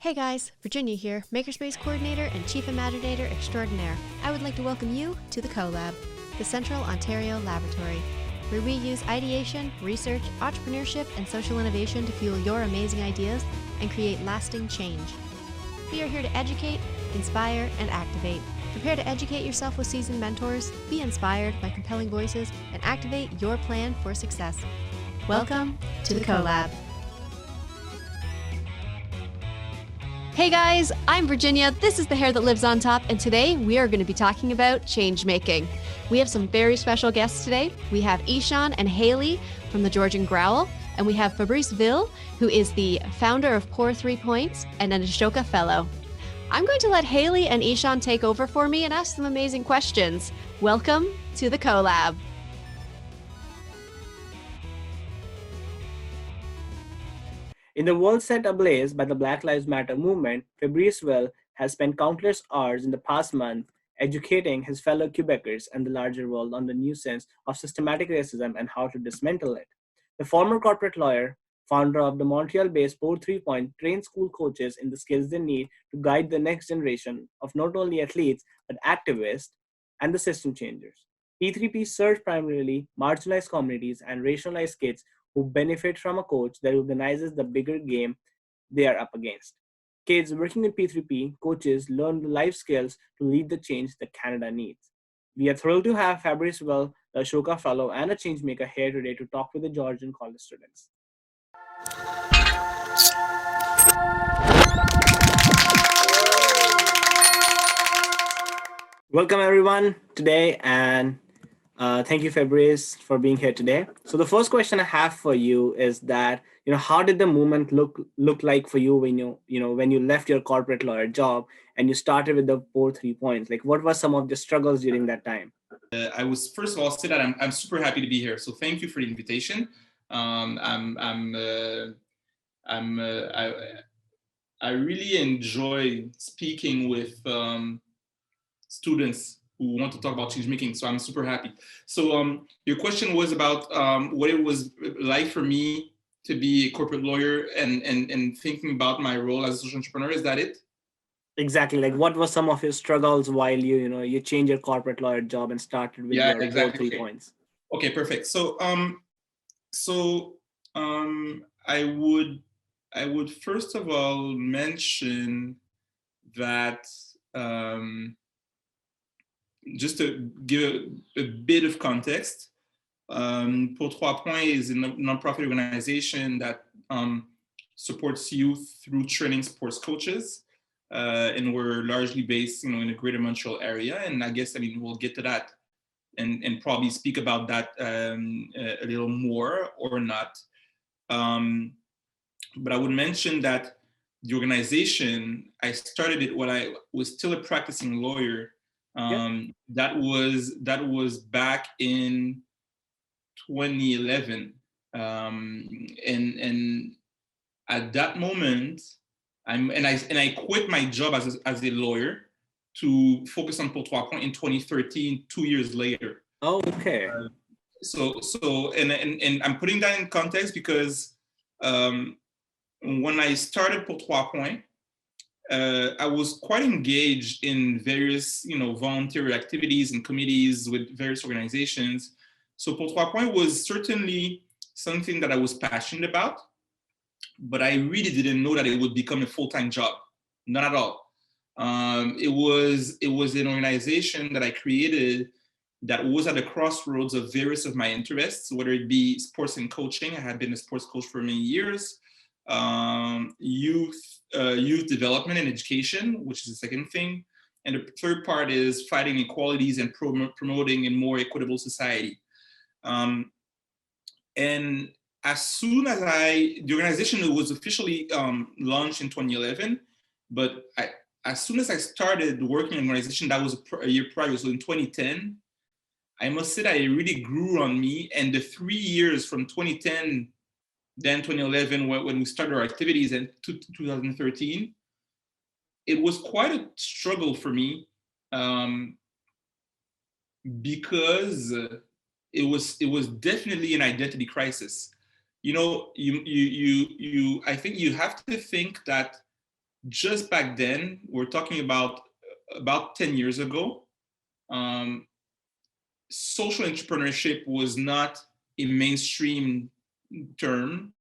Hey guys, Virginia here, Makerspace Coordinator and Chief Imaginator Extraordinaire. I would like to welcome you to the COLAB, the Central Ontario Laboratory, where we use ideation, research, entrepreneurship, and social innovation to fuel your amazing ideas and create lasting change. We are here to educate, inspire, and activate. Prepare to educate yourself with seasoned mentors, be inspired by compelling voices, and activate your plan for success. Welcome to the COLAB. Hey guys, I'm Virginia, this is the hair that lives on top, and today we are going to be talking about change making. We have some very special guests today. We have Ishan and Haley from the Georgian Growl, and we have Fabrice Vil, who is the founder of Pour 3 Points and an Ashoka Fellow. I'm going to let Haley and Ishan take over for me and ask them amazing questions. Welcome to the COLAB. In the world set ablaze by the Black Lives Matter movement, Fabrice Vil has spent countless hours in the past month educating his fellow Quebecers and the larger world on the nuisance of systematic racism and how to dismantle it. The former corporate lawyer, founder of the Montreal-based Pour 3 Point, trains school coaches in the skills they need to guide the next generation of not only athletes, but activists and the system changers. P3P serves primarily marginalized communities and racialized kids who benefit from a coach that organizes the bigger game they are up against. Kids working in P3P coaches learn the life skills to lead the change that Canada needs. We are thrilled to have Fabrice Vil, the Ashoka Fellow, and a changemaker here today to talk with the Georgian College students. Welcome everyone today, and thank you, Fabrice, for being here today. So the first question I have for you is that, how did the movement look like for you when you left your corporate lawyer job and you started with the Pour 3 Points? Like, what were some of the struggles during that time? I was first of all say that I'm super happy to be here. So thank you for the invitation. I really enjoy speaking with students who want to talk about change making. So I'm super happy. So your question was about what it was like for me to be a corporate lawyer and thinking about my role as a social entrepreneur. Is that it? Exactly. Like, what were some of your struggles while you changed your corporate lawyer job and started with your Pour 3 Points? Okay, perfect. So I would first of all mention that just to give a bit of context, Pour 3 Points is a nonprofit organization that supports youth through training sports coaches. And we're largely based, in the greater Montreal area. And I guess, we'll get to that and probably speak about that a little more or not. But I would mention that the organization, I started it when I was still a practicing lawyer. That was back in 2011, and at that moment, I quit my job as a lawyer to focus on Pour 3 Points in 2013, 2 years later. Oh, okay. So I'm putting that in context because when I started Pour 3 Points, I was quite engaged in various, voluntary activities and committees with various organizations. So Pour 3 Points was certainly something that I was passionate about, but I really didn't know that it would become a full-time job. Not at all. It was an organization that I created that was at the crossroads of various of my interests, whether it be sports and coaching. I had been a sports coach for many years. Youth development and education, which is the second thing. And the third part is fighting inequalities and promoting a more equitable society. And as soon as the organization was officially launched in 2011, but as soon as I started working in an organization, that was a year prior, so in 2010, I must say that it really grew on me. And the 3 years from 2010, then 2011, when we started our activities, and 2013, it was quite a struggle for me because it was definitely an identity crisis. I think you have to think that just back then, we're talking about 10 years ago, social entrepreneurship was not a mainstream term.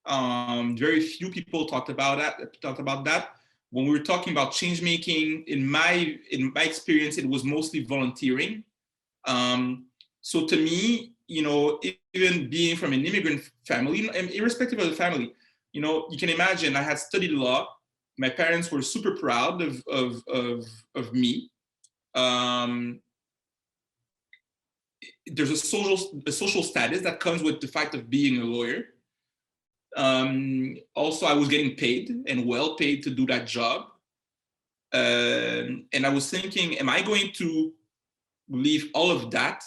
Very few people talked about that. When we were talking about change making, in my experience, it was mostly volunteering. So to me, even being from an immigrant family, and irrespective of the family, you can imagine I had studied law. My parents were super proud of me. There's a social status that comes with the fact of being a lawyer. Also, I was getting paid and well paid to do that job. And I was thinking, am I going to leave all of that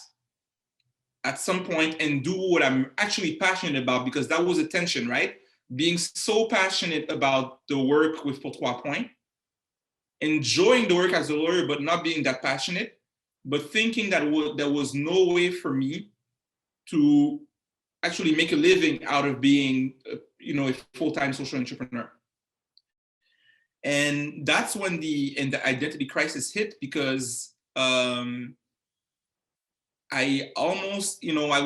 at some point and do what I'm actually passionate about? Because that was a tension, right? Being so passionate about the work with Pour Trois Points, enjoying the work as a lawyer, but not being that passionate, but thinking that there was no way for me to actually make a living out of being, a full-time social entrepreneur. And that's when the identity crisis hit, because I almost, I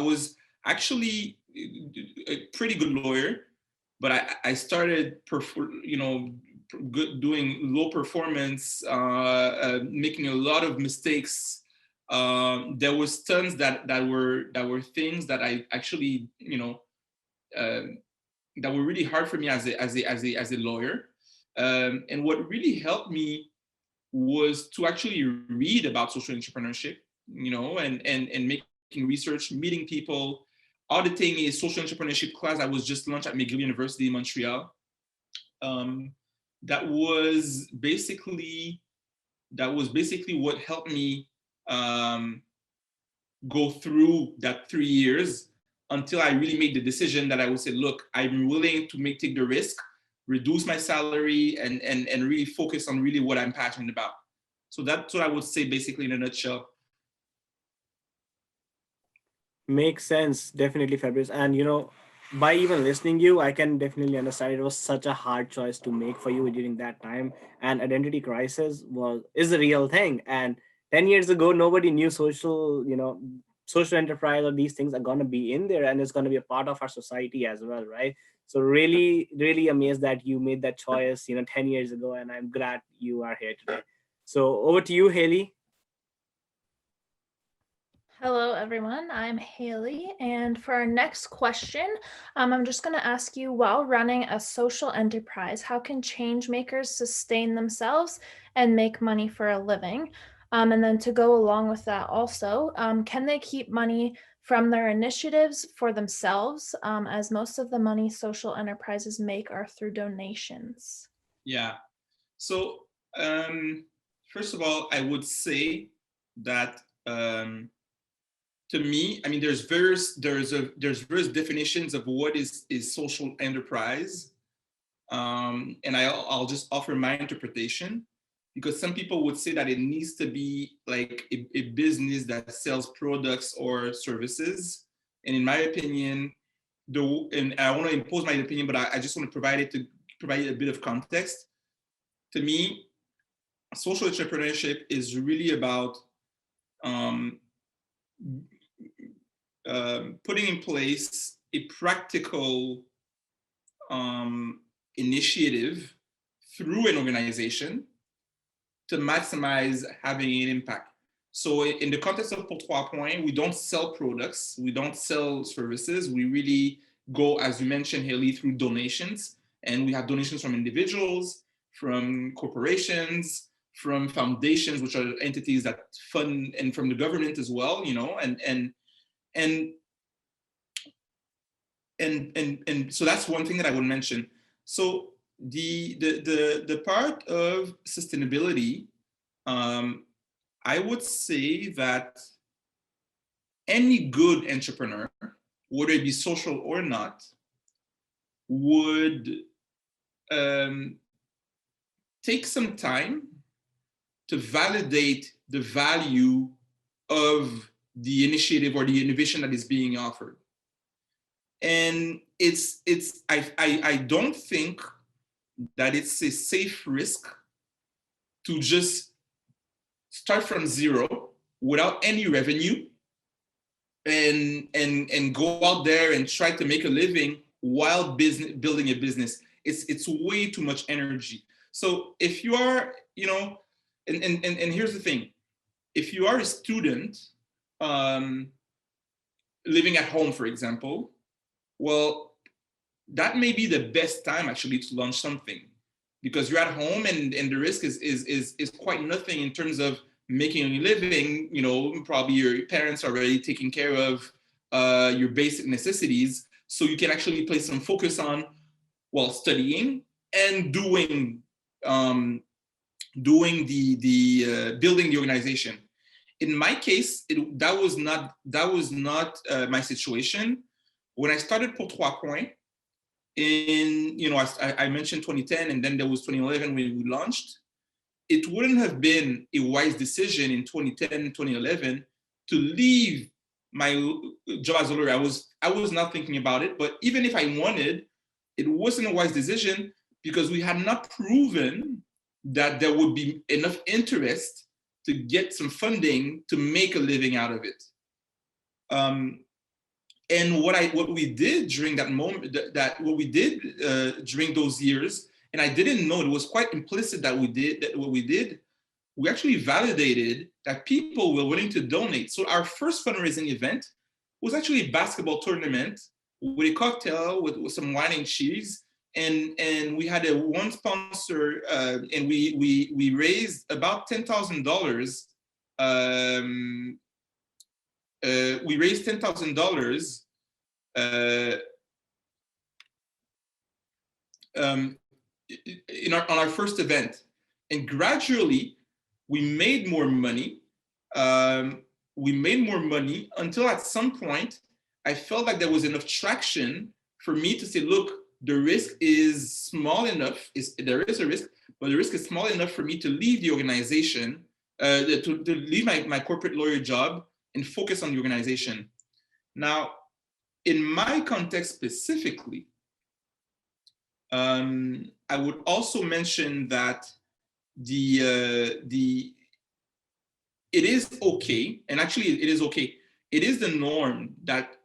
was actually a pretty good lawyer, but I started, doing low performance, making a lot of mistakes. There was tons that were things that I actually, that were really hard for me as a lawyer. And what really helped me was to actually read about social entrepreneurship, and making research, meeting people, auditing a social entrepreneurship class that was just launched at McGill University in Montreal. That was basically what helped me go through that 3 years until I really made the decision that I would say, look, I'm willing to take the risk, reduce my salary, and really focus on really what I'm passionate about. So that's what I would say basically in a nutshell. Makes sense, definitely, Fabrice. And by even listening you, I can definitely understand it was such a hard choice to make for you during that time. And identity crisis is a real thing. And 10 years ago, nobody knew social enterprise or these things are gonna be in there, and it's gonna be a part of our society as well, right? So really, really amazed that you made that choice, 10 years ago, and I'm glad you are here today. So over to you, Haley. Hello, everyone. I'm Haley, and for our next question, I'm just going to ask you, while running a social enterprise, how can change makers sustain themselves and make money for a living? And then to go along with that also, can they keep money from their initiatives for themselves, as most of the money social enterprises make are through donations? Yeah. So first of all, I would say that to me, I mean, there's various definitions of what is social enterprise, and I'll just offer my interpretation, because some people would say that it needs to be like a business that sells products or services, and in my opinion, and I want to impose my opinion, but I just want to provide a bit of context. To me, social entrepreneurship is really about putting in place a practical initiative through an organization to maximize having an impact. So in the context of Pour Trois Points, we don't sell products, we don't sell services, we really go, as you mentioned, Haley, through donations. And we have donations from individuals, from corporations, from foundations, which are entities that fund, and from the government as well, and so that's one thing that I would mention. So the part of sustainability, I would say that any good entrepreneur, whether it be social or not, would take some time to validate the value of the initiative or the innovation that is being offered. And I don't think that it's a safe risk to just start from zero without any revenue and go out there and try to make a living while building a business. It's way too much energy. So if you are, and here's the thing, if you are a student living at home, for example, well, that may be the best time actually to launch something, because you're at home and the risk is quite nothing in terms of making a living. Probably your parents are already taking care of your basic necessities, so you can actually place some focus on, well, studying and doing building the organization. In my case, that was not my situation. When I started Pour Trois Points, I mentioned 2010, and then there was 2011 when we launched. It wouldn't have been a wise decision in 2010, 2011 to leave my job as a lawyer. I was not thinking about it, but even if I wanted, it wasn't a wise decision because we had not proven that there would be enough interest to get some funding to make a living out of it. And what we did during that moment, during those years, and I didn't know, it was quite implicit that we actually validated that people were willing to donate. So our first fundraising event was actually a basketball tournament with a cocktail with some wine and cheese. And we had one sponsor, and we raised about $10,000. We raised $10,000 on our first event, and gradually we made more money. Until at some point I felt like there was enough traction for me to say, look, the risk is small enough. There is a risk, but the risk is small enough for me to leave the organization, to leave my corporate lawyer job and focus on the organization. Now, in my context specifically, I would also mention that it is okay, and actually it is okay. It is the norm that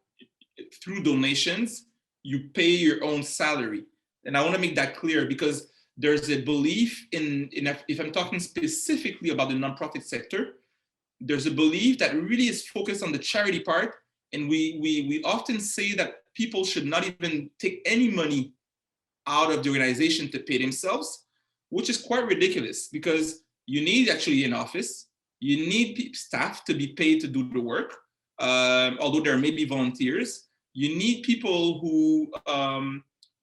through donations, you pay your own salary. And I want to make that clear because there's a belief if I'm talking specifically about the nonprofit sector, there's a belief that really is focused on the charity part. And we often say that people should not even take any money out of the organization to pay themselves, which is quite ridiculous because you need actually an office, you need staff to be paid to do the work, although there may be volunteers. You need people who,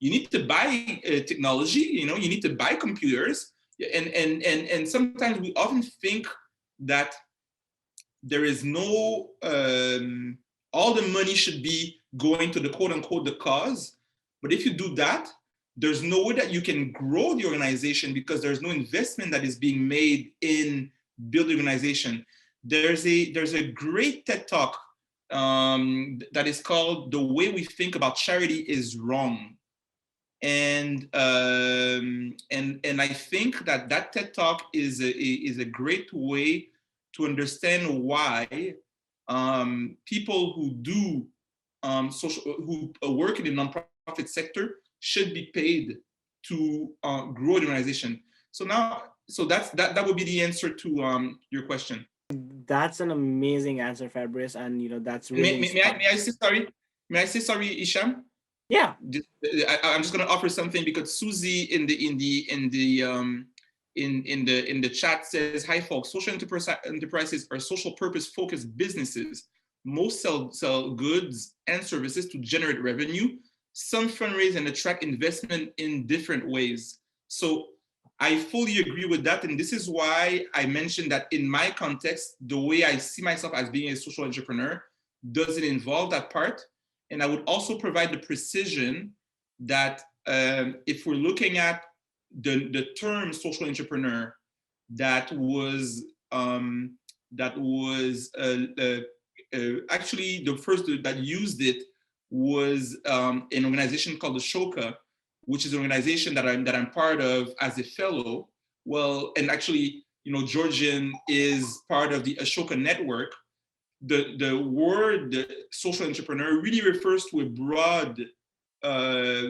you need to buy technology, you need to buy computers. And sometimes we often think that there is no, all the money should be going to the quote unquote, the cause. But if you do that, there's no way that you can grow the organization because there's no investment that is being made in building the organization. There's a great TED Talk that is called "The Way We Think About Charity Is Wrong," and I think that TED Talk is a great way to understand why people who do who work in the nonprofit sector should be paid to grow the organization. So that would be the answer to your question. That's an amazing answer, Fabrice, and that's really. May I say sorry? May I say sorry, Isham? Yeah. I'm just going to offer something because Susie in the chat says, "Hi folks, social enterprises are social purpose focused businesses. Most sell goods and services to generate revenue. Some fundraise and attract investment in different ways." So I fully agree with that. And this is why I mentioned that in my context, the way I see myself as being a social entrepreneur doesn't involve that part. And I would also provide the precision that if we're looking at the term social entrepreneur, that was actually the first that used it was an organization called Ashoka, which is an organization that I'm part of as a fellow. Well, and actually, Georgian is part of the Ashoka network. The word social entrepreneur really refers to a broad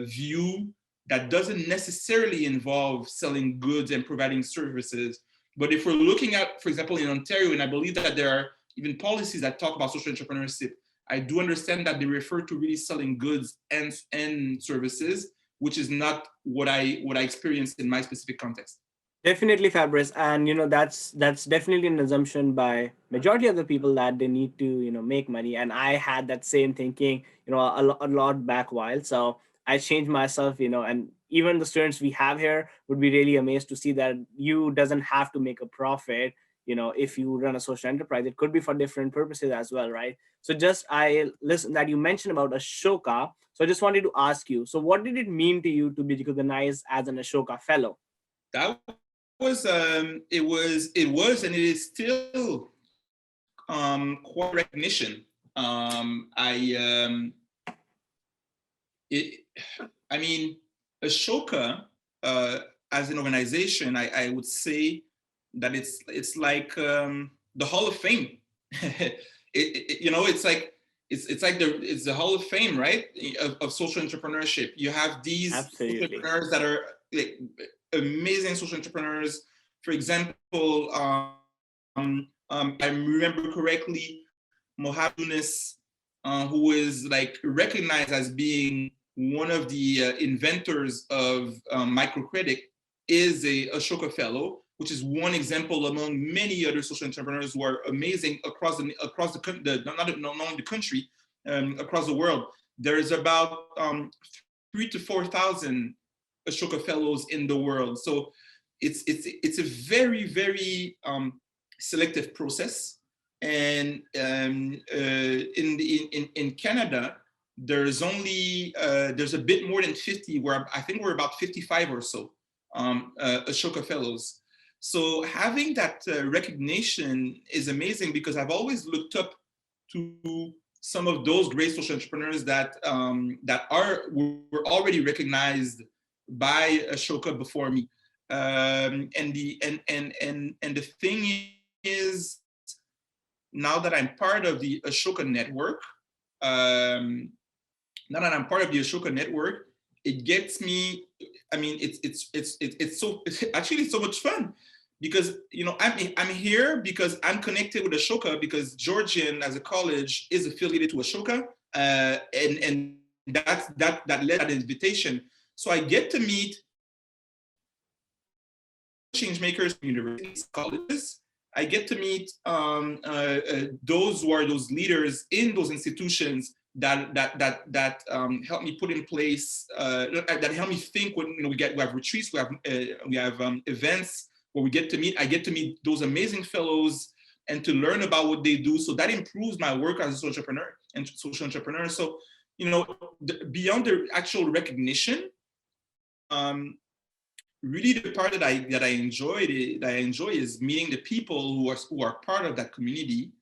view that doesn't necessarily involve selling goods and providing services. But if we're looking at, for example, in Ontario, and I believe that there are even policies that talk about social entrepreneurship, I do understand that they refer to really selling goods and services, which is not what I experienced in my specific context. Definitely, Fabrice, and that's definitely an assumption by majority of the people that they need to make money. And I had that same thinking a lot back while. So I changed myself, and even the students we have here would be really amazed to see that you doesn't have to make a profit. If you run a social enterprise, it could be for different purposes as well, right? So just I listen that you mentioned about Ashoka. So I just wanted to ask you. So what did it mean to you to be recognized as an Ashoka Fellow? That was it was and it is still quite recognition. I mean, Ashoka as an organization, I would say that it's like the Hall of Fame. It's like it's the Hall of Fame, right? Of social entrepreneurship. You have these Absolutely. entrepreneurs that are like amazing social entrepreneurs. For example, I remember correctly, Mohab Yunus, who is like recognized as being one of the inventors of microcredit, is a Ashoka Fellow, which is one example among many other social entrepreneurs who are amazing across the not only the country, across the world. There is about 3,000 to 4,000 Ashoka Fellows in the world. So it's a very, very selective process. And in Canada, there's only there's a bit more than 50, where I think we're about 55 or so Ashoka Fellows. So having that recognition is amazing, because I've always looked up to some of those great social entrepreneurs that were already recognized by Ashoka before me. And the thing is, now that I'm part of the Ashoka network, it gets me. I mean, it's so much fun, because I'm here because I'm connected with Ashoka, because Georgian as a college is affiliated to Ashoka, and that led that invitation. So I get to meet changemakers from universities, colleges. I get to meet those who are those leaders in those institutions that help me put in place, that help me think when we have retreats, we have events where we get to meet. I get to meet those amazing fellows and to learn about what they do. So that improves my work as a social entrepreneur. So beyond the actual recognition, really the part that I enjoy is meeting the people who are part of that community.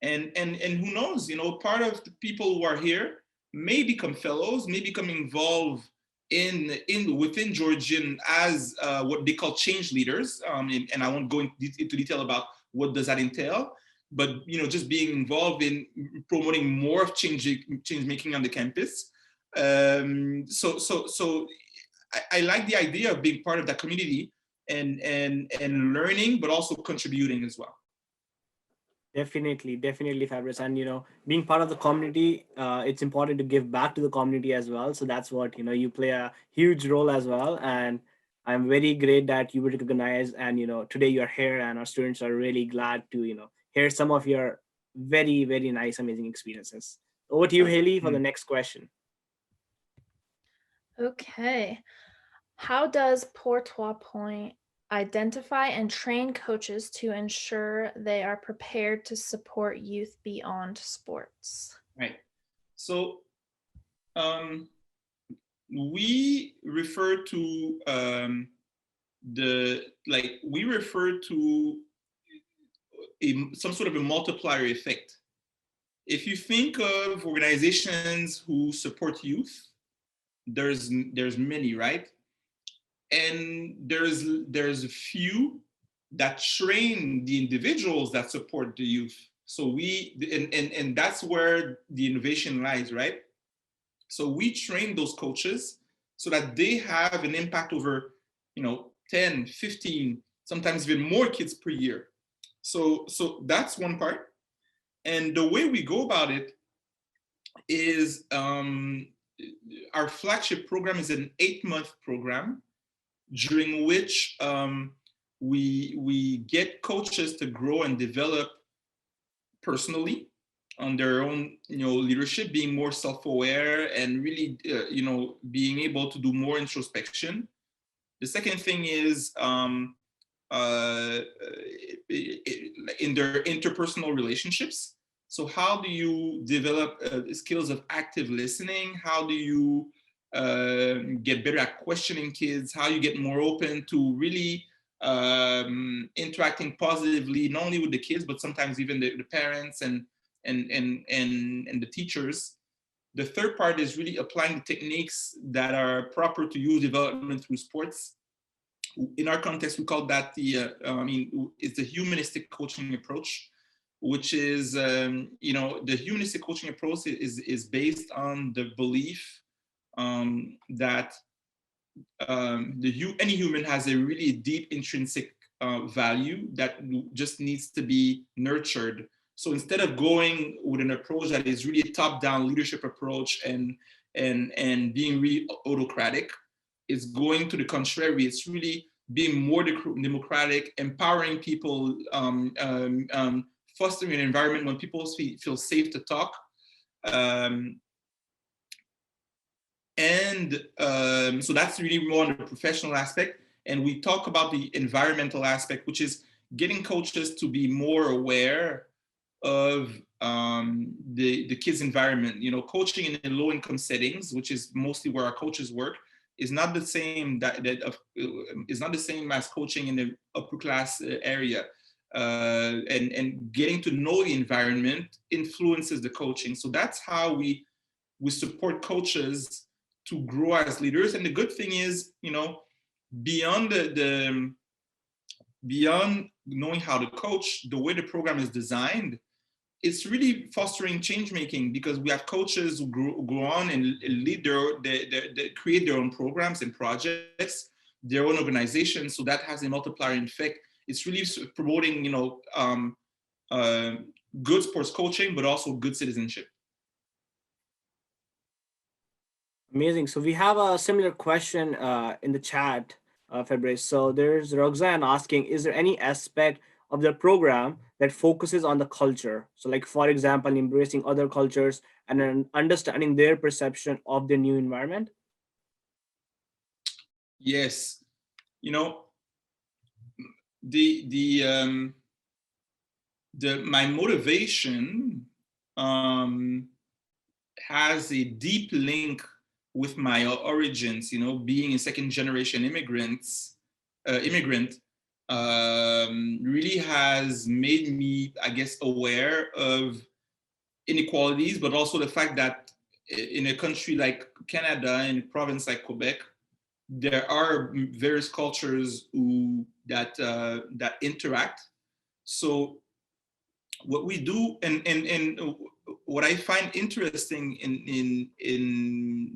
And who knows, part of the people who are here may become fellows, may become involved within Georgian as what they call change leaders. And I won't go into detail about what does that entail, but just being involved in promoting more of change making on the campus. So I like the idea of being part of that community and learning, but also contributing as well. Definitely, Fabrice. And being part of the community, it's important to give back to the community as well. So that's what you play a huge role as well. And I'm very great that you were recognized, and today you're here, and our students are really glad to hear some of your very, very nice, amazing experiences. Over to you, Haley, for the next question. Okay. How does Pour Trois Point identify and train coaches to ensure they are prepared to support youth beyond sports? Right. So we refer to some sort of a multiplier effect. If you think of organizations who support youth, there's many, right? And there's a few that train the individuals that support the youth. So and that's where the innovation lies, right? So we train those coaches so that they have an impact over, 10, 15, sometimes even more kids per year. So that's one part. And the way we go about it is our flagship program is an 8-month program during which we get coaches to grow and develop personally on their own, leadership, being more self-aware and really, being able to do more introspection. The second thing is in their interpersonal relationships. So how do you develop skills of active listening? How do you get better at questioning kids? How you get more open to really interacting positively, not only with the kids, but sometimes even the parents and the teachers. The third part is really applying the techniques that are proper to youth development through sports. In our context, we call that it's the humanistic coaching approach, which is, the humanistic coaching approach is based on the belief that any human has a really deep intrinsic value that just needs to be nurtured. So instead of going with an approach that is really a top-down leadership approach and being really autocratic, it's going to the contrary. It's really being more democratic, empowering people, fostering an environment when people feel safe to talk. So that's really more on the professional aspect. And we talk about the environmental aspect, which is getting coaches to be more aware of the kids' environment. Coaching in low-income settings, which is mostly where our coaches work, is not the same is not the same as coaching in the upper class area. And getting to know the environment influences the coaching. So that's how we support coaches to grow as leaders. And the good thing is, beyond beyond knowing how to coach, the way the program is designed, it's really fostering change making, because we have coaches who go on and lead they create their own programs and projects, their own organizations. So that has a multiplier effect. It's really promoting, good sports coaching, but also good citizenship. Amazing. So we have a similar question in the chat, Fabrice. So there's Roxanne asking, is there any aspect of the program that focuses on the culture? So like, for example, embracing other cultures and then understanding their perception of the new environment? Yes. My motivation has a deep link with my origins. Being a second-generation immigrant really has made me, I guess, aware of inequalities, but also the fact that in a country like Canada, in a province like Quebec, there are various cultures that interact. So what we do, and what I find interesting in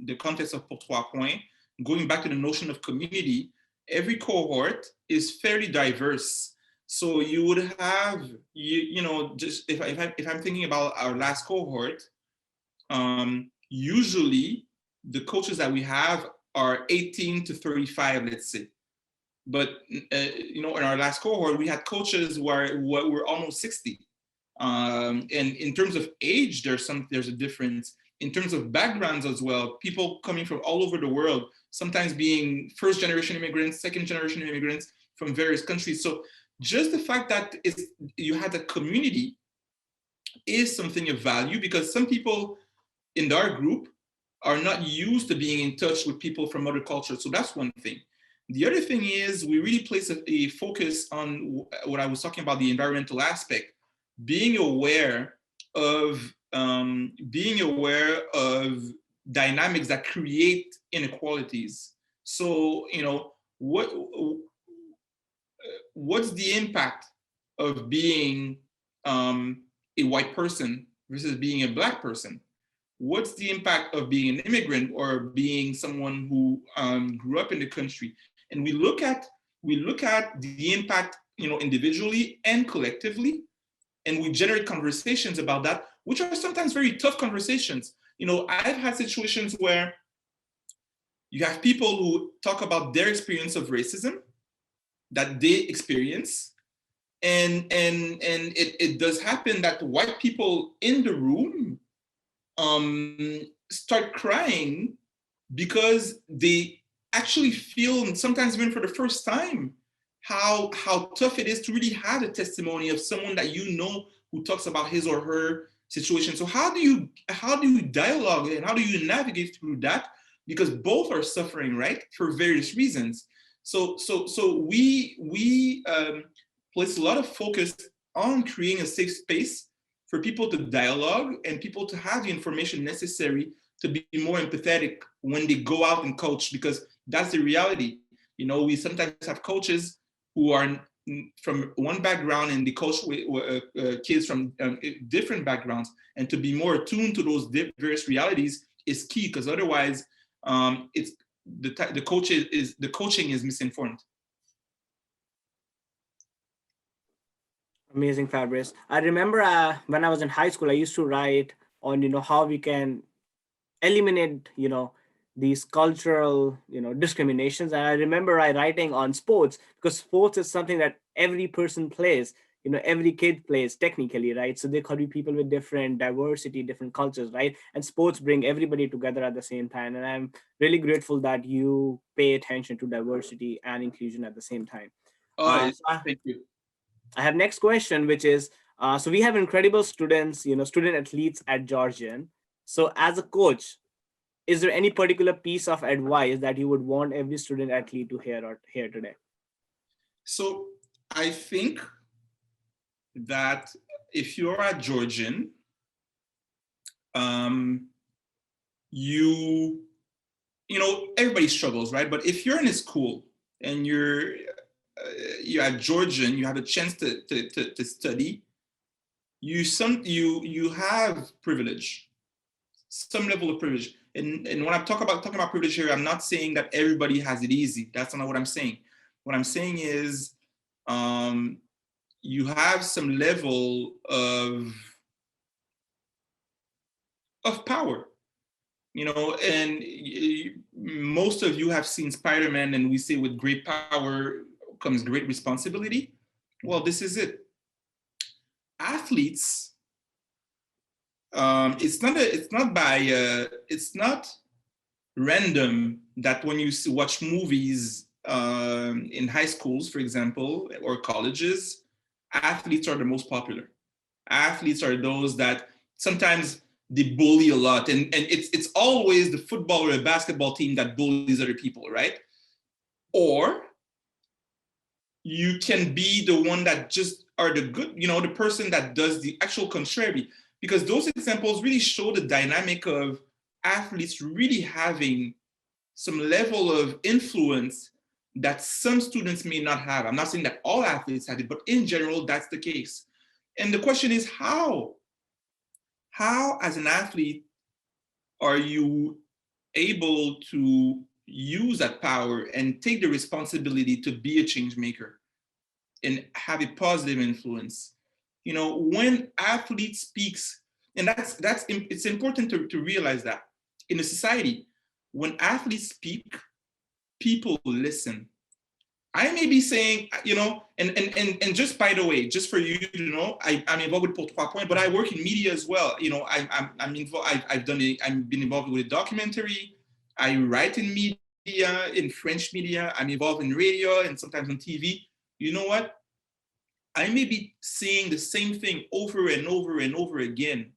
the context of Pour 3 Points, going back to the notion of community, every cohort is fairly diverse. So you would have, just if I'm thinking about our last cohort, usually the coaches that we have are 18 to 35, let's say. But in our last cohort, we had coaches who were almost 60. And in terms of age, there's a difference. In terms of backgrounds as well, people coming from all over the world, sometimes being first-generation immigrants, second-generation immigrants from various countries. So just the fact that you had a community is something of value, because some people in our group are not used to being in touch with people from other cultures. So that's one thing. The other thing is we really place a focus on what I was talking about, the environmental aspect, being aware of dynamics that create inequalities. So, you know, what's the impact of being a white person versus being a Black person? What's the impact of being an immigrant or being someone who grew up in the country? And we look at the impact, you know, individually and collectively, and we generate conversations about that, which are sometimes very tough conversations. You know, I've had situations where you have people who talk about their experience of racism that they experience, and it does happen that white people in the room start crying because they actually feel, and sometimes even for the first time, how tough it is to really have a testimony of someone that you know who talks about his or her situation. So how do you dialogue and how do you navigate through that? Because both are suffering, right, for various reasons. So we place a lot of focus on creating a safe space for people to dialogue and people to have the information necessary to be more empathetic when they go out and coach, because that's the reality. You know, we sometimes have coaches who are from one background and they coach with kids from different backgrounds, and to be more attuned to those various realities is key, because otherwise it's the coaching is misinformed. Amazing, Fabrice. I remember when I was in high school, I used to write on, you know, how we can eliminate, you know, these cultural, you know, discriminations. And I remember I writing on sports, because sports is something that every person plays, you know, every kid plays technically, right? So there could be people with different diversity, different cultures, right? And sports bring everybody together at the same time. And I'm really grateful that you pay attention to diversity and inclusion at the same time. Thank you. I have next question, which is, so we have incredible students, you know, student athletes at Georgian. So as a coach, is there any particular piece of advice that you would want every student athlete to hear today? So I think that if you're at Georgian, you know, everybody struggles, right? But if you're in a school and you're at Georgian, you have a chance to study, you have privilege, some level of privilege. And when I'm talking about privilege here, I'm not saying that everybody has it easy. That's not what I'm saying. What I'm saying is you have some level of power, you know, and most of you have seen Spider-Man, and we say with great power comes great responsibility. Well, this is it. Athletes, it's not random that when you watch movies in high schools, for example, or colleges, athletes are the most popular. Athletes are those that sometimes they bully a lot, and it's always the football or a basketball team that bullies other people, right? Or you can be the one that just are the good, you know, the person that does the actual contrary, because those examples really show the dynamic of athletes really having some level of influence that some students may not have. I'm not saying that all athletes have it, but in general, that's the case. And the question is, how as an athlete are you able to use that power and take the responsibility to be a change maker and have a positive influence? You know, when athlete speaks, and it's important to realize that in a society, when athletes speak, people listen. I may be saying, you know, and just by the way, just for you to know, I'm involved with Pour 3 Points, but I work in media as well. You know, I'm involved. I've been involved with a documentary. I write in media, in French media. I'm involved in radio and sometimes on TV. You know what? I may be saying the same thing over and over and over again,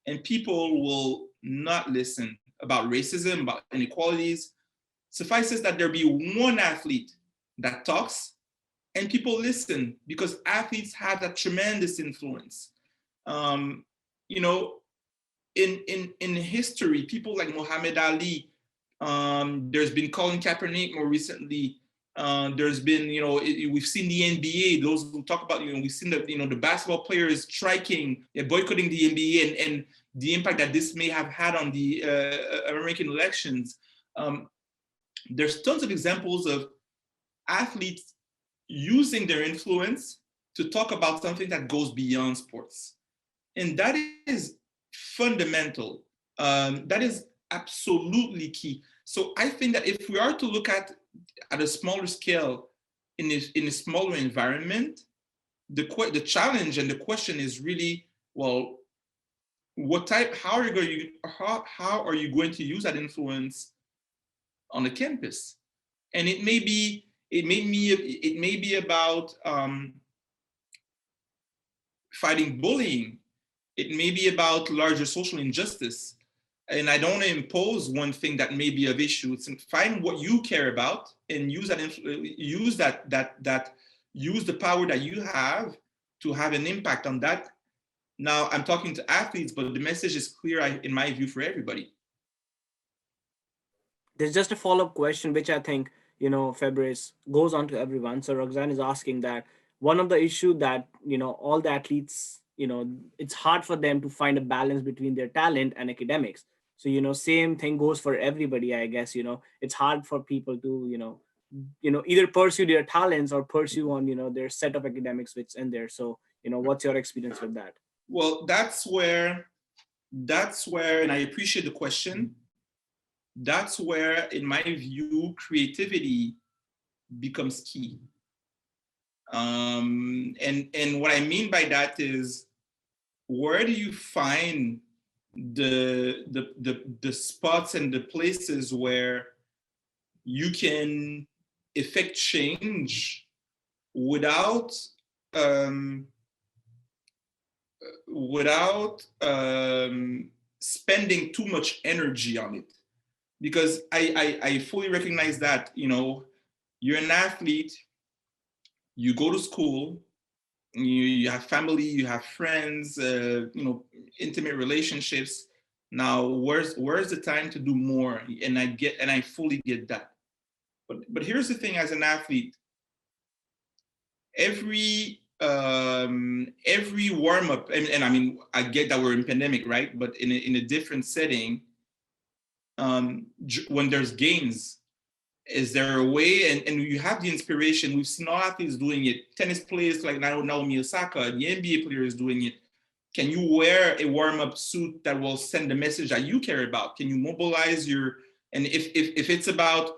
and people will not listen about racism, about inequalities. Suffices that there be one athlete that talks and people listen, because athletes have that tremendous influence. You know, in history, people like Muhammad Ali, there's been Colin Kaepernick more recently. There's been, we've seen the NBA, those who talk about, we've seen the basketball players striking, boycotting the NBA and the impact that this may have had on the American elections. There's tons of examples of athletes using their influence to talk about something that goes beyond sports. And that is fundamental. That is absolutely key. So I think that if we are to look at a smaller scale in a smaller environment, the challenge and the question is really, well, how are you going to use that influence on the campus? And it may be about fighting bullying. It may be about larger social injustice. And I don't want to impose one thing that may be of issue. It's find what you care about and use the power that you have to have an impact on that. Now I'm talking to athletes, but the message is clear, in my view, for everybody. There's just a follow-up question, which I think, Fabrice, goes on to everyone. So Roxanne is asking that one of the issues that, all the athletes, it's hard for them to find a balance between their talent and academics. So, same thing goes for everybody, I guess. It's hard for people to, either pursue their talents or pursue on, their set of academics which in there. So, what's your experience with that? Well, that's where, and I appreciate the question. That's where, in my view, creativity becomes key. And what I mean by that is, where do you find the spots and the places where you can effect change without spending too much energy on it? Because I fully recognize that, you're an athlete, you go to school, you have family, you have friends, intimate relationships. Now, where's the time to do more? And I fully get that. But here's the thing: as an athlete, every warm up, and I mean, I get that we're in pandemic, right? But in a different setting, when there's games, is there a way, and you have the inspiration, we've seen all athletes doing it, tennis players like Naomi Osaka, the NBA players doing it. Can you wear a warm-up suit that will send the message that you care about? Can you mobilize and if it's about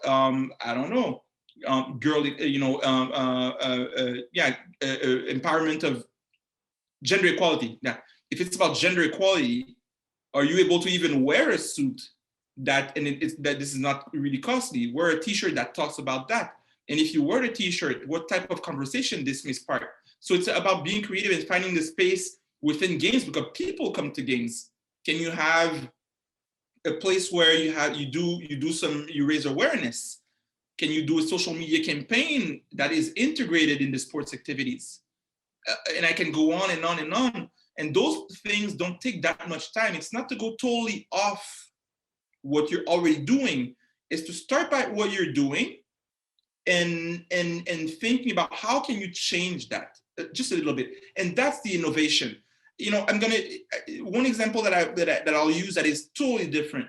I don't know, empowerment of gender equality. Now, if it's about gender equality, are you able to even wear a suit that this is not really costly? Wear a t-shirt that talks about that. And if you wear the t-shirt, what type of conversation this may spark? So it's about being creative and finding the space within games, because people come to games. Can you have a place where you raise awareness? Can you do a social media campaign that is integrated in the sports activities? And I can go on and on and on. And those things don't take that much time. It's not to go totally off what you're already doing. It's to start by what you're doing and thinking about how can you change that just a little bit. And that's the innovation. One example that I'll use that is totally different.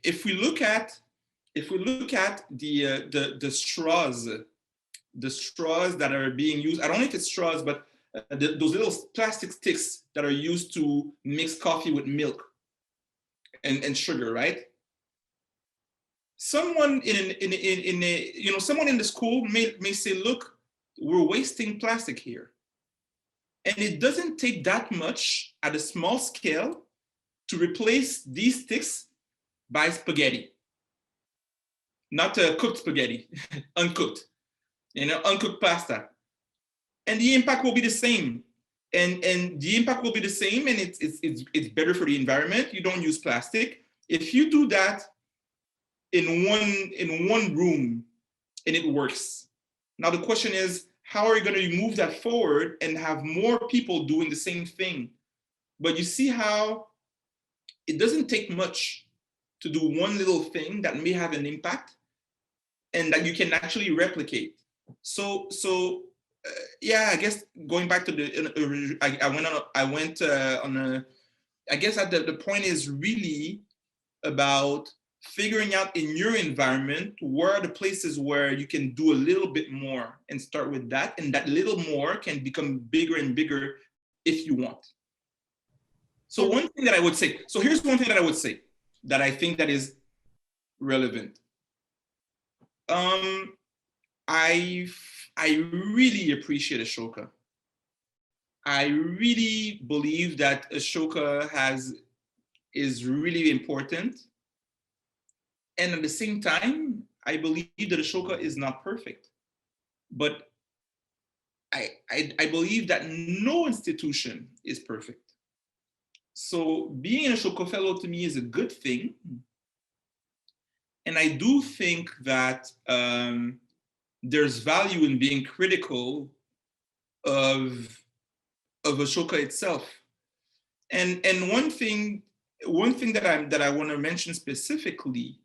If we look at the straws that are being used, I don't know if it's straws, but those little plastic sticks that are used to mix coffee with milk and sugar, right? Someone someone in the school may say, look, we're wasting plastic here. And it doesn't take that much at a small scale to replace these sticks by spaghetti. Not cooked spaghetti, uncooked, uncooked pasta. And the impact will be the same. And the impact will be the same, and it's better for the environment. You don't use plastic. If you do that in one room, and it works. Now the question is, how are you going to move that forward and have more people doing the same thing? But you see how it doesn't take much to do one little thing that may have an impact and that you can actually replicate. So yeah, I guess going back to the, I guess at the point is really about figuring out in your environment where are the places where you can do a little bit more and start with that, and that little more can become bigger and bigger if you want. So one thing that I would say, so here's one thing that I would say that I think that is relevant. I really appreciate Ashoka. I really believe that Ashoka is really important. And at the same time, I believe that Ashoka is not perfect. But I believe that no institution is perfect. So being an Ashoka Fellow to me is a good thing. And I do think that there's value in being critical of Ashoka itself. And one thing that I want to mention specifically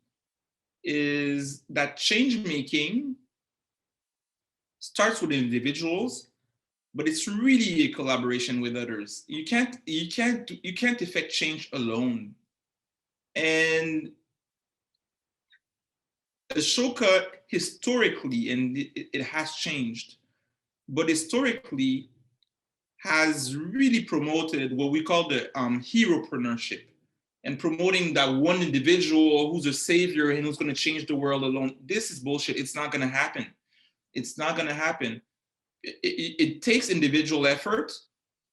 is that change making starts with individuals, but it's really a collaboration with others. You can't effect change alone. And Ashoka historically, and it has changed, but historically has really promoted what we call the heropreneurship, and promoting that one individual who's a savior and who's going to change the world alone. This is bullshit. It's not going to happen. It's not going to happen. It takes individual effort,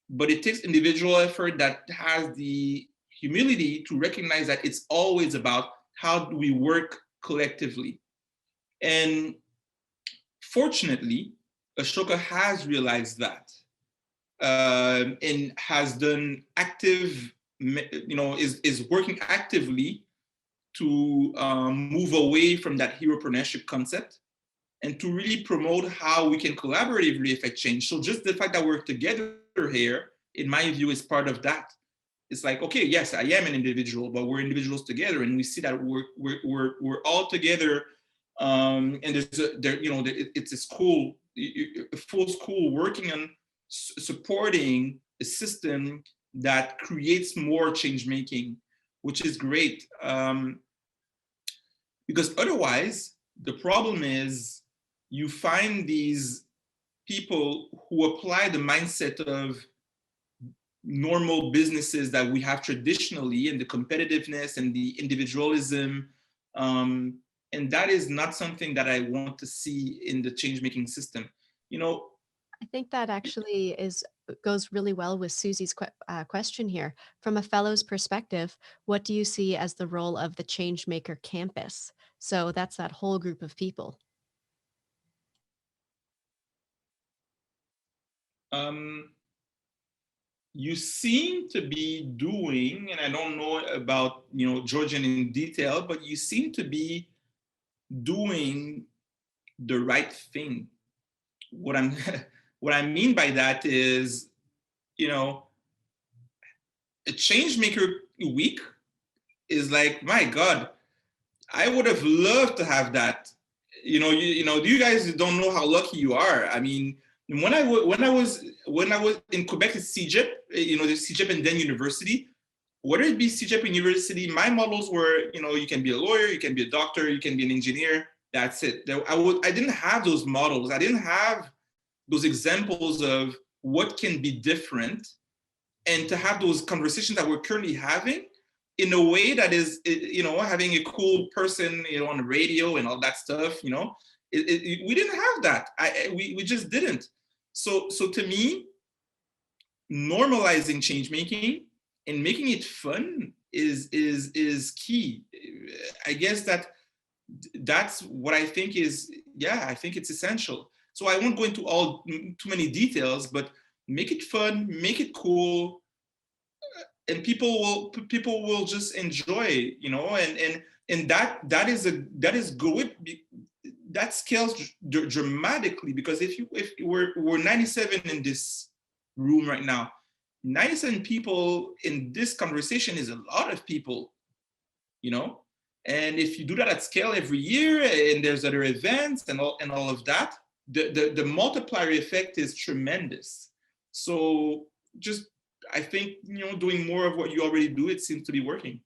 but it takes individual effort that has the humility to recognize that it's always about how do we work collectively. And fortunately, Ashoka has realized that and has done active, is working actively to move away from that heropreneurship concept and to really promote how we can collaboratively affect change. So just the fact that we're together here, in my view, is part of that. It's like, okay, yes, I am an individual, but we're individuals together, and we see that we're all together. And it's a school, a full school working on supporting a system that creates more change making, which is great. Because otherwise, the problem is you find these people who apply the mindset of normal businesses that we have traditionally, and the competitiveness and the individualism. And that is not something that I want to see in the change-making system. I think that actually goes really well with Susie's question here. From a fellow's perspective, what do you see as the role of the Changemaker campus? So that's that whole group of people. You seem to be doing, and I don't know about Georgian in detail, but you seem to be doing the right thing. What I mean by that is, a Changemaker week is like, my God, I would have loved to have that. You guys don't know how lucky you are. I mean, when I was in Quebec at CEGEP, the CEGEP and then university, whether it be CEGEP and university, my models were, you can be a lawyer, you can be a doctor, you can be an engineer. That's it. I didn't have those models. I didn't have those examples of what can be different, and to have those conversations that we're currently having in a way that is, having a cool person, on the radio and all that stuff, we didn't have that. We just didn't. So to me, normalizing change making and making it fun is key. I guess that's what I think is, I think it's essential. So I won't go into too many details, but make it fun, make it cool, and people will just enjoy, and that is good, that scales dramatically, because if we're 97 in this room right now, 97 people in this conversation is a lot of people, you know? And if you do that at scale every year, and there's other events and all of that, the multiplier effect is tremendous. So just, I think, you know, doing more of what you already do, it seems to be working.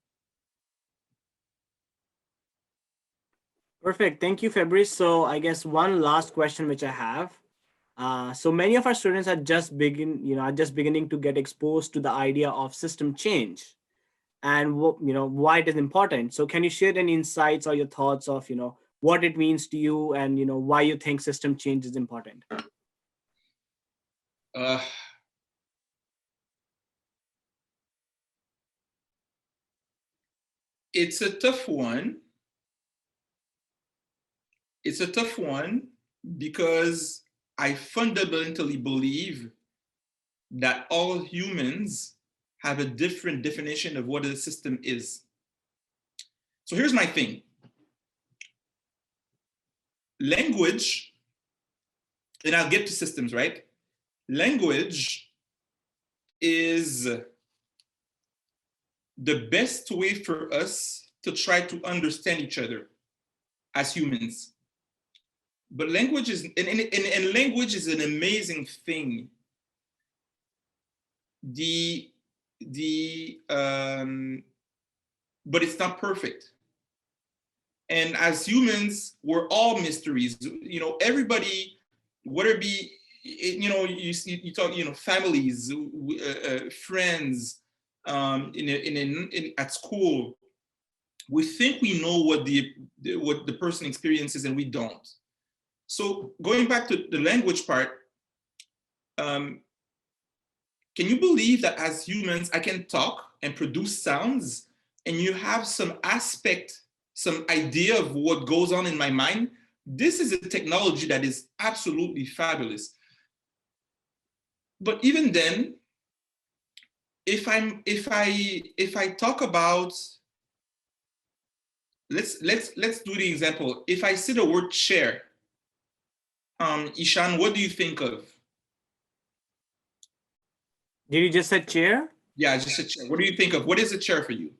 Perfect. Thank you, Fabrice. So I guess one last question which I have. So many of our students are just beginning to get exposed to the idea of system change and why it is important. So can you share any insights or your thoughts of what it means to you and why you think system change is important? It's a tough one. It's a tough one because I fundamentally believe that all humans have a different definition of what a system is. So here's my thing. Language, and I'll get to systems, right? Language is the best way for us to try to understand each other as humans. But language is, and language is an amazing thing. But it's not perfect. And as humans, we're all mysteries. You know, everybody, whether it be, you talk, families, friends, at school, we think we know what the person experiences, and we don't. So going back to the language part, can you believe that as humans, I can talk and produce sounds, and you have some aspect, some idea of what goes on in my mind? This is a technology that is absolutely fabulous. But even then, if I talk about, let's do the example. If I say the word chair, Ishan, what do you think of? Did you just say chair? Yeah, just a chair. What do you think of? What is a chair for you?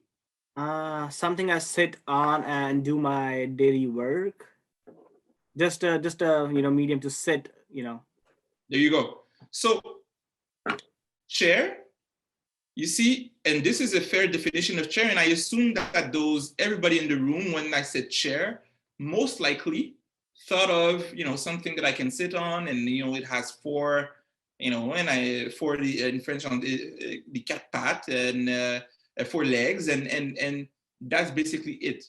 Something I sit on and do my daily work. Just a medium to sit. There you go. So chair, you see, and this is a fair definition of chair. And I assume that everybody in the room, when I said chair, most likely thought of something that I can sit on, and it has four. In French on the quatre pattes and 4 legs, and that's basically it.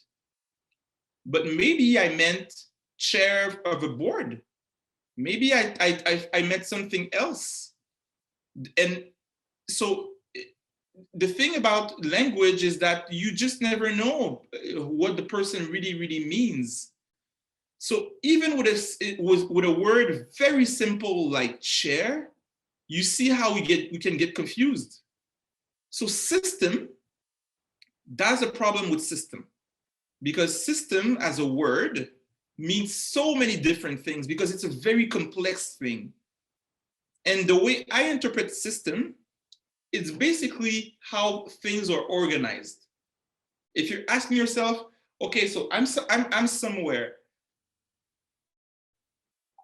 But maybe I meant chair of a board. Maybe I meant something else. And so the thing about language is that you just never know what the person really, really means. So even with a word very simple like chair, you see how we can get confused. So system, that's a problem with system, because system as a word means so many different things because it's a very complex thing. And the way I interpret system, it's basically how things are organized. If you're asking yourself, okay, so I'm somewhere.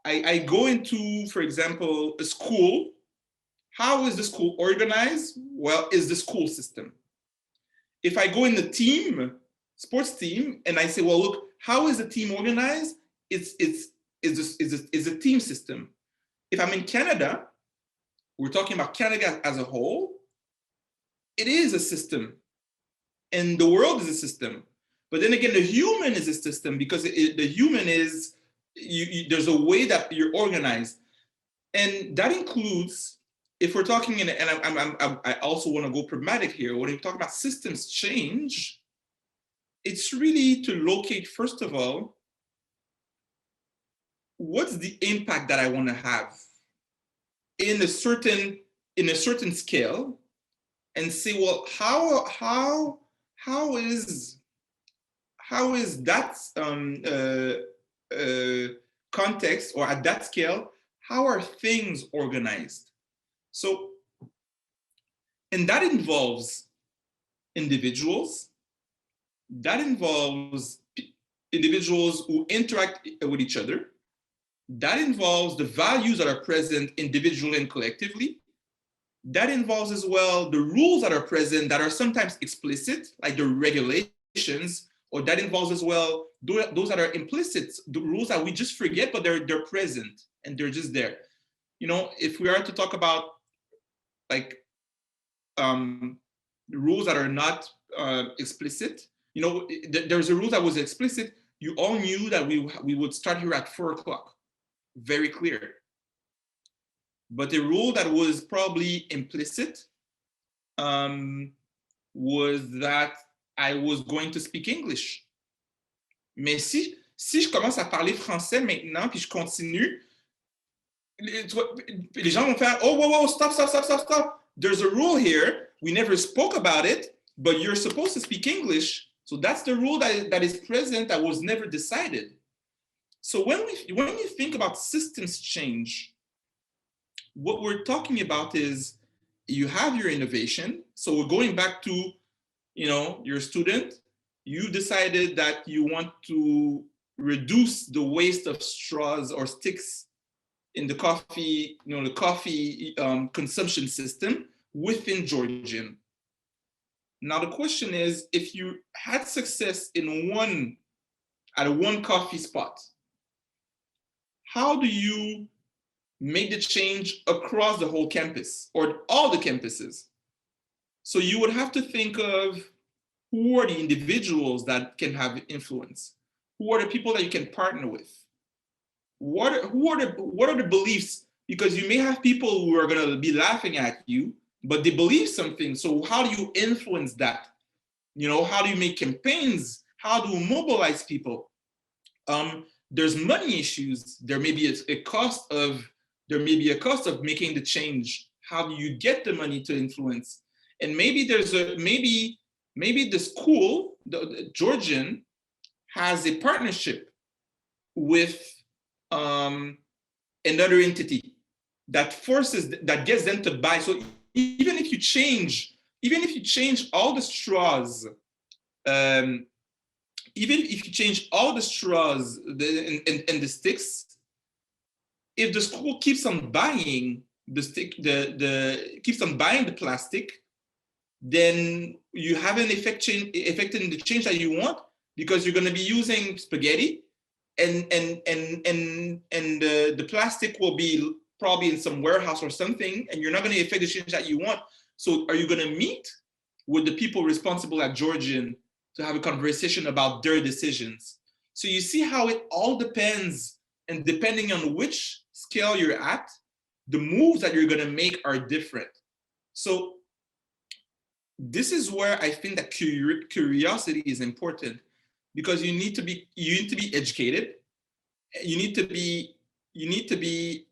I go into, for example, a school. How is the school organized? Well, is the school system. If I go in the team, sports team, and I say, well, look, how is the team organized? It's a team system. If I'm in Canada, we're talking about Canada as a whole, it is a system. And the world is a system. But then again, the human is a system because the human is, there's a way that you're organized. And that includes, if we're talking I also want to go pragmatic here. When we talk about systems change, it's really to locate, first of all, what's the impact that I want to have in a certain scale, and say, well, how is that context or at that scale, how are things organized? So, and that involves individuals, that involves individuals who interact with each other, that involves the values that are present individually and collectively, that involves as well the rules that are present that are sometimes explicit, like the regulations, or that involves as well those that are implicit, the rules that we just forget, but they're present and they're just there. You know, if we are to talk about like rules that are not explicit, you know, there's a rule that was explicit. You all knew that we would start here at 4 o'clock, very clear. But the rule that was probably implicit was that I was going to speak English. Mais si je commence à parler français maintenant, puis je continue, les gens vont faire, oh, whoa, stop. There's a rule here. We never spoke about it, but you're supposed to speak English. So that's the rule that is present that was never decided. So when you think about systems change, what we're talking about is you have your innovation. So we're going back to, you know, you're a student, you decided that you want to reduce the waste of straws or sticks in the coffee, you know, the coffee consumption system within Georgian. Now the question is, if you had success in one coffee spot, how do you make the change across the whole campus or all the campuses? So you would have to think of who are the individuals that can have influence? Who are the people that you can partner with? What are the beliefs? Because you may have people who are going to be laughing at you, but they believe something. So how do you influence that? You know, how do you make campaigns? How do you mobilize people? There's money issues. There may be a cost of making the change. How do you get the money to influence? And maybe maybe the school, the Georgian, has a partnership with another entity that gets them to buy. So even if you change all the straws, and the sticks, if the school keeps on buying the plastic, then you haven't affected the change that you want, because you're going to be using spaghetti, and the plastic will be probably in some warehouse or something, and you're not going to affect the change that you want. So are you going to meet with the people responsible at Georgian to have a conversation about their decisions? So you see how it all depends, and depending on which scale you're at, the moves that you're going to make are different. So this is where I think that curiosity is important, because you need to be educated. You need to be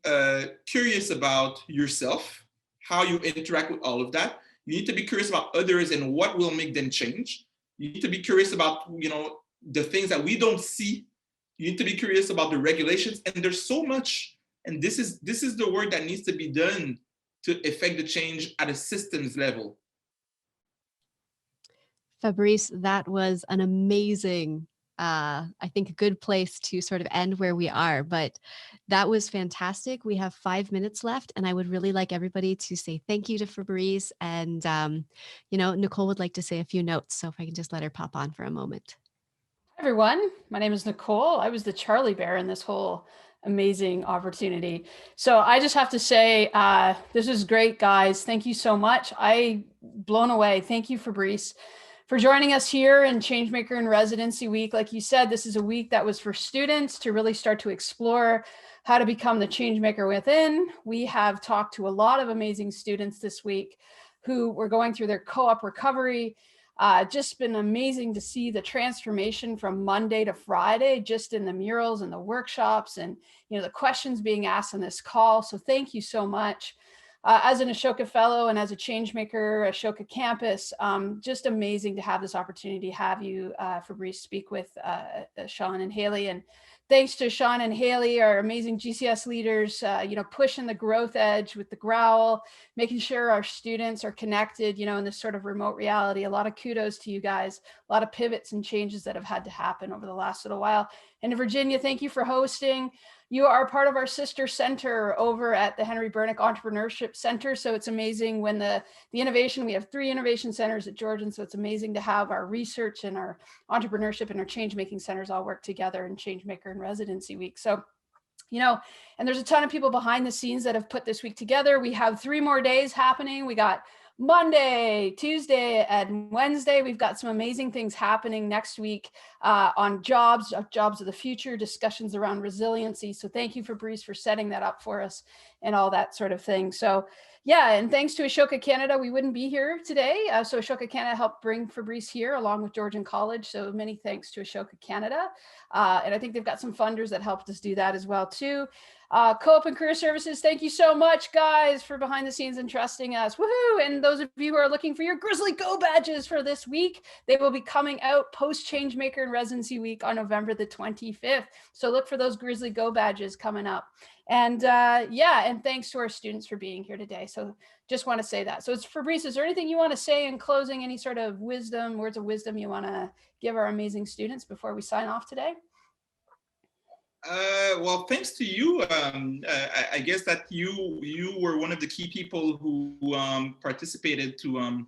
curious about yourself, how you interact with all of that. You need to be curious about others and what will make them change. You need to be curious about, you know, the things that we don't see. You need to be curious about the regulations, and there's so much. And this is the work that needs to be done to effect the change at a systems level. Fabrice, that was an amazing, I think a good place to sort of end where we are, but that was fantastic. We have 5 minutes left, and I would really like everybody to say thank you to Fabrice. And, you know, Nicole would like to say a few notes. So if I can just let her pop on for a moment. Hi, everyone. My name is Nicole. I was the Charlie Bear in this whole amazing opportunity. So I just have to say, this is great, guys. Thank you so much. I'm blown away. Thank you, Fabrice, for joining us here in Changemaker in Residency Week. Like you said, this is a week that was for students to really start to explore how to become the changemaker within. We have talked to a lot of amazing students this week who were going through their co-op recovery. Just been amazing to see the transformation from Monday to Friday, just in the murals and the workshops, and, you know, the questions being asked on this call. So thank you so much. As an Ashoka Fellow and as a Changemaker, Ashoka Campus, just amazing to have this opportunity to have you, Fabrice, speak with Sean and Haley, and thanks to Sean and Haley, our amazing GCS leaders, pushing the growth edge with the growl, making sure our students are connected, in this sort of remote reality. A lot of kudos to you guys, a lot of pivots and changes that have had to happen over the last little while. And to Virginia, thank you for hosting. You are part of our sister center over at the Henry Bernick Entrepreneurship Center. So it's amazing when the innovation, we have 3 innovation centers at Georgian. So it's amazing to have our research and our entrepreneurship and our change-making centers all work together in Changemaker In Residency Week. So, and there's a ton of people behind the scenes that have put this week together. We have 3 more days happening. We got Monday, Tuesday, and Wednesday. We've got some amazing things happening next week on jobs of the future, discussions around resiliency. So thank you, Fabrice, for setting that up for us and all that sort of thing. So yeah, and thanks to Ashoka Canada, we wouldn't be here today. So Ashoka Canada helped bring Fabrice here along with Georgian College. So many thanks to Ashoka Canada. And I think they've got some funders that helped us do that as well too. Co-op and Career Services, thank you so much, guys, for behind the scenes and trusting us. Woohoo! And those of you who are looking for your Grizzly Go badges for this week, they will be coming out post Changemaker In Residency Week on November the 25th. So look for those Grizzly Go badges coming up. And and thanks to our students for being here today. So just want to say that. So it's Fabrice, is there anything you want to say in closing, any sort of wisdom, words of wisdom you want to give our amazing students before we sign off today? Well, thanks to you. I guess that you were one of the key people who participated to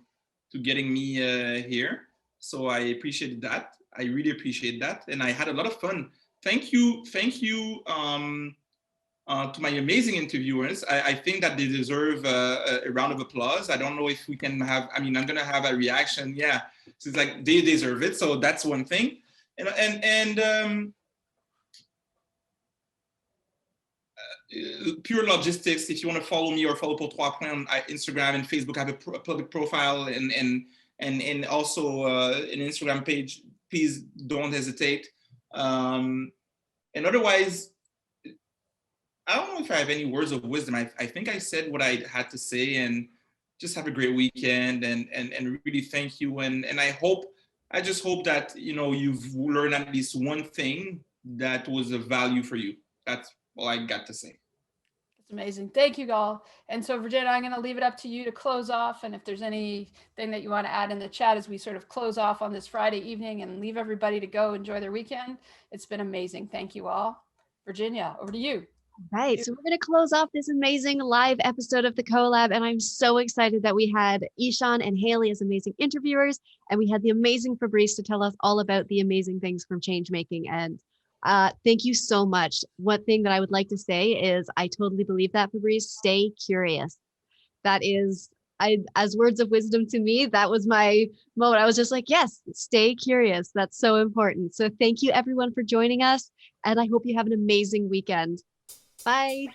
getting me here. So I appreciated that. I really appreciate that, and I had a lot of fun. Thank you to my amazing interviewers. I think that they deserve a round of applause. I don't know if we can have. I mean, I'm gonna have a reaction. Yeah, so it's like they deserve it. So that's one thing, and pure logistics. If you want to follow me or follow Pour 3 Points on Instagram and Facebook, I have a public profile and also an Instagram page. Please don't hesitate. And otherwise, I don't know if I have any words of wisdom. I think I said what I had to say, and just have a great weekend and really thank you. And I just hope that you've learned at least one thing that was of value for you. That's all I got to say. It's amazing. Thank you all. And so Virginia, I'm going to leave it up to you to close off. And if there's anything that you want to add in the chat as we sort of close off on this Friday evening and leave everybody to go enjoy their weekend. It's been amazing. Thank you all. Virginia, over to you. Right. So we're going to close off this amazing live episode of the COLAB. And I'm so excited that we had Ishan and Haley as amazing interviewers. And we had the amazing Fabrice to tell us all about the amazing things from change making. And thank you so much. One thing that I would like to say is I totally believe that, Fabrice. Stay curious. That is, as words of wisdom to me, that was my moment. I was just like, yes, stay curious. That's so important. So thank you everyone for joining us. And I hope you have an amazing weekend. Bye.